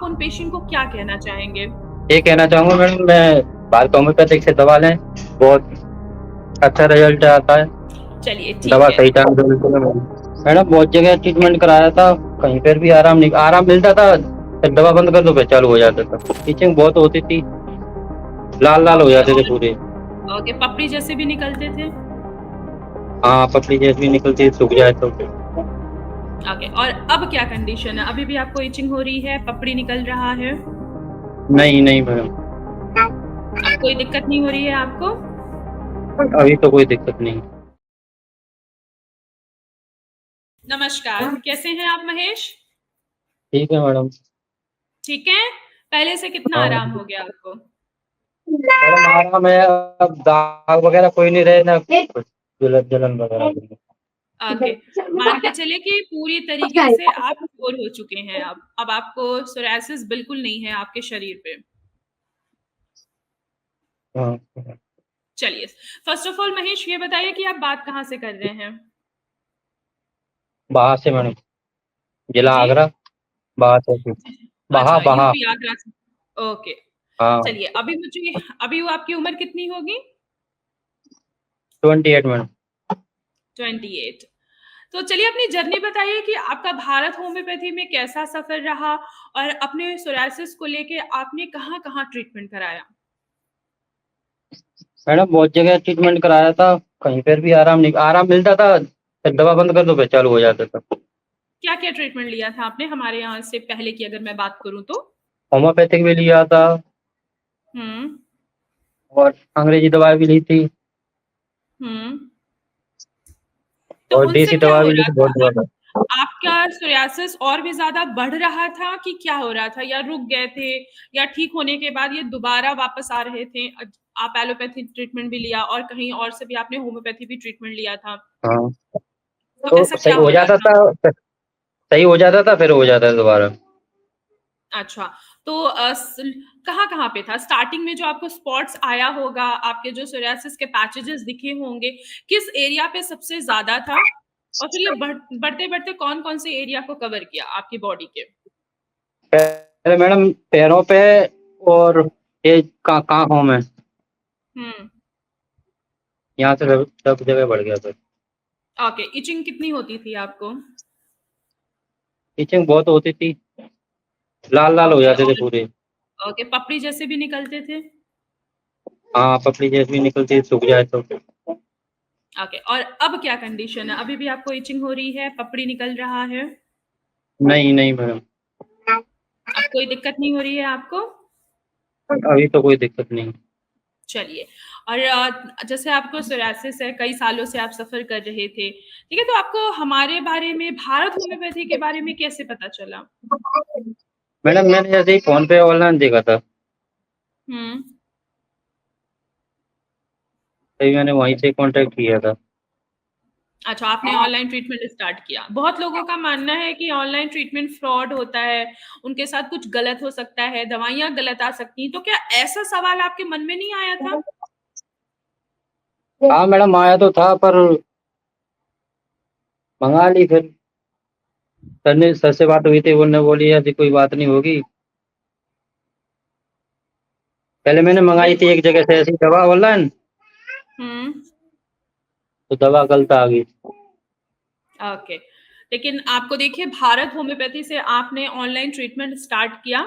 आप उन पेशेंट को क्या कहना चाहेंगे? ये कहना चाहूँगा मैडम, मैं भारत होम्योपैथिक से दवा लें, बहुत अच्छा रिजल्ट आता है। चलिए दवा ठीक है। सही टाइम पे मिलती है मैडम। बहुत जगह ट्रीटमेंट कराया था, कहीं पर भी आराम मिलता था, फिर दवा बंद कर दो फिर चालू हो जाता था। टीचिंग बहुत होती थी, लाल हो ओके जाते थे और पूरे। ओके, पपड़ी जैसे भी निकलते थे? हाँ, पपड़ी जैसी निकलती, सूख जाए तो फिर। ओके और अब क्या कंडीशन है? अभी भी आपको इचिंग हो रही है, पपड़ी निकल रहा है? नहीं मैडम, अब कोई दिक्कत नहीं हो रही है आपको? अभी तो कोई दिक्कत नहीं। नमस्कार, कैसे हैं आप महेश? ठीक है मैडम। ठीक है? पहले से कितना हाँ आराम हो गया आपको? मैडम, आराम है। अब दाग वगैरह कोई नहीं रहे ना, कुछ जलन वगैरह भी ओके, मान के चलिए कि पूरी तरीके से आप क्योर हो चुके हैं अब आपको सोरायसिस बिल्कुल नहीं है आपके शरीर पे। नहीं। हाँ, चलिए, फर्स्ट ऑफ ऑल महेश ये बताइए कि आप बात कहाँ से कर रहे हैं? बाहर से मैडम, जिला जी? आगरा। बाहर से, बहा अच्छा, बहा। यूपी आगरा से। ओके, हाँ, चलिए अभी वो आपकी उम्र कितनी होगी? 28 मैडम। 28। तो चलिए अपनी जर्नी बताइए कि आपका भारत होम्योपैथी में कैसा सफर रहा और अपने सोरायसिस को लेके आपने कहाँ-कहाँ ट्रीटमेंट कराया? मैडम बहुत जगह ट्रीटमेंट कराया था, कहीं पर भी आराम मिलता था, फिर दवा बंद कर दो फिर चालू हो जाता था। क्या-क्या ट्रीटमेंट लिया था आपने हमारे यहाँ से पहले की अगर मैं बात करूँ तो? होम्योपैथिक भी लिया था हुँ, और अंग्रेजी दवाई भी ली थी हुँ। तो और उनसे देसी क्या दवा हो भी ली रहा थी, था? बहुत दवा था। आपका सोरियासिस और भी ज़्यादा बढ़ रहा था कि क्या हो रहा था? या रुक गए थे या ठीक होने के बाद ये दोबारा वापस आ रहे थे? आप एलोपैथी ट्रीटमेंट भी लिया और कहीं और से भी आपने होम्योपैथी भी ट्रीटमेंट लिया था। हाँ, तो तो ऐसा सही क्या हो हो रहा जाता था? था, सही हो जाता था फिर हो जाता था दोबारा। अच्छा, तो कहाँ-कहाँ पे था? स्टार्टिंग में जो आपको स्पॉट्स आया होगा, आपके जो सोरियासिस के पैचेज़ दिखे होंगे, किस एरिया पे सबसे ज़्यादा था? और फिर ये बढ़ते-बढ़ते कौन-कौन से एरिया को कवर किया आपकी बॉडी के? पहले मैडम पैरों पे, और ये कहाँ हूँ मैं, हुँ, यहाँ से सब जगह बढ़ गया था। ओके, इचिंग कितनी होती थी आपको? टीचिंग बहुत होती थी, लाल हो ओके जाते थे और पूरे। ओके, पपड़ी जैसे भी निकलते थे? हाँ, पपड़ी जैसी निकलती, सूख जाए तो फिर। ओके और अब क्या कंडीशन है? अभी भी आपको इचिंग हो रही है, पपड़ी निकल रहा है? नहीं मैडम, अब कोई दिक्कत नहीं हो रही है आपको? अभी तो कोई दिक्कत नहीं। चलिए और जैसे आपको सोरायसिस है, कई सालों से आप सफ़र कर रहे थे, ठीक है? तो आपको हमारे बारे में, भारत होम्योपैथी के बारे में कैसे पता चला? मैडम मैंने जैसे ही फ़ोन पे ऑनलाइन देखा था, हुँ। तभी मैंने वहीं से कॉन्टैक्ट किया था। अच्छा, आपने ऑनलाइन ट्रीटमेंट स्टार्ट किया। बहुत लोगों का मानना है कि ऑनलाइन ट्रीटमेंट फ्रॉड होता है, उनके साथ कुछ गलत हो सकता है, दवाइयाँ गलत आ सकती हैं, तो क्या ऐसा सवाल आपके मन में नहीं आया था? हाँ मैडम, आया तो था पर मँगा ली फिर। सर से बात हुई थी, उन्होंने बोली ऐसी कोई बात नहीं होगी। पहले मैंने मँगाई थी बिल्कुल। एक जगह से ऐसी दवा ऑनलाइन, हुँ। तो दवा गलत आ गई। ओके। लेकिन आपको देखिए भारत होम्योपैथी से आपने ऑनलाइन ट्रीटमेंट स्टार्ट किया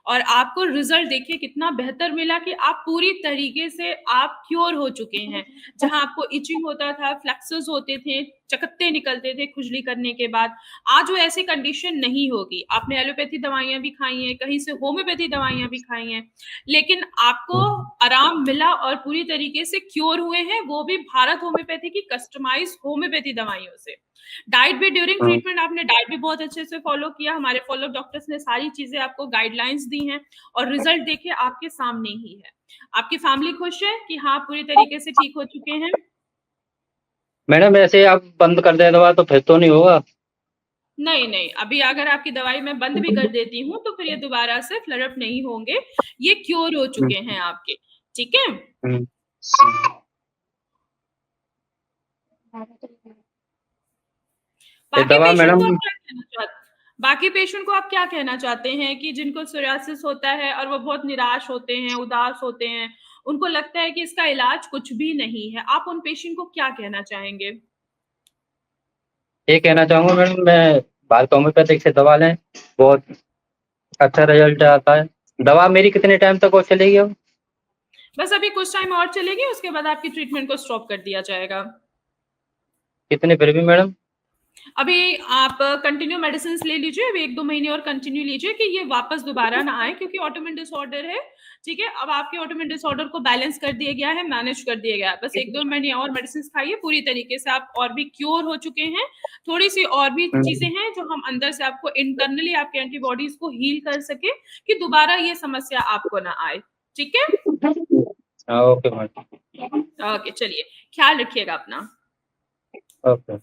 और आपको रिज़ल्ट देखिए कितना बेहतर मिला कि आप पूरी तरीके से आप क्योर हो चुके हैं। जहाँ आपको इचिंग होता था, फ्लेक्सेस होते थे, चकत्ते निकलते थे खुजली करने के बाद, आज वो ऐसी कंडीशन नहीं होगी। आपने एलोपैथी दवाइयाँ भी खाई हैं, कहीं से होम्योपैथी दवाइयाँ भी खाई हैं, लेकिन आपको आराम मिला और पूरी तरीके से क्योर हुए हैं, वो भी भारत होम्योपैथी की कस्टमाइज़्ड होम्योपैथी दवाइयों से। डाइट भी ड्यूरिंग हाँ ट्रीटमेंट आपने डाइट भी बहुत अच्छे से फॉलो किया। हमारे फॉलो डॉक्टर्स ने सारी चीज़ें आपको गाइडलाइंस दी हैं और रिज़ल्ट देखिए आपके सामने ही है। आपकी फैमिली खुश है कि हाँ, पूरी तरीके से ठीक हो चुके हैं? मैडम, ऐसे आप बंद कर दें दवा तो फिर तो नहीं होगा? नहीं, नहीं, अभी अगर आपकी दवाई मैं बंद भी कर देती हूँ, तो फिर ये दोबारा से फ्लेयर अप नहीं होंगे। ये क्योर हो हुँ, चुके हैं आपके, ठीक है? हुँ। ये बाकी दवा पेशेंट को मैडम, आप क्या कहना चाहते बाकी पेशेंट को आप क्या कहना चाहते हैं कि जिनको सोरियासिस होता है और वो बहुत निराश होते हैं, उदास होते हैं, उनको लगता है कि इसका इलाज कुछ भी नहीं है, आप उन पेशेंट को क्या कहना चाहेंगे? ये कहना चाहूंगा मैडम, मैं भारत होम्योपैथिक से दवा लें, बहुत अच्छा रिजल्ट आता है। दवा मेरी कितने टाइम तक और चलेगी अब? बस अभी कुछ टाइम और चलेगी, उसके बाद आपकी ट्रीटमेंट को स्टॉप कर दिया जाएगा। कितने फिर भी मैडम? अभी आप कंटिन्यू मेडिसिन ले लीजिए, अभी 1-2 महीने और कंटिन्यू लीजिए कि ये वापस दोबारा ना आए, क्योंकि ऑटोइम्यून डिसऑर्डर है। ठीक है, अब आपके ऑटोइम्यून डिसऑर्डर को बैलेंस कर दिया गया है, मैनेज कर दिया गया है। बस 1-2 महीने और मेडिसिन खाइए, पूरी तरीके से आप और भी क्योर हो चुके हैं। थोड़ी सी और भी चीजें हैं जो हम अंदर से आपको इंटरनली आपके एंटीबॉडीज को हील कर सके कि दोबारा ये समस्या आपको ना आए। ठीक है, हाँ, ओके मैडम। ओके, चलिए, ख्याल रखिएगा अपना। ओके।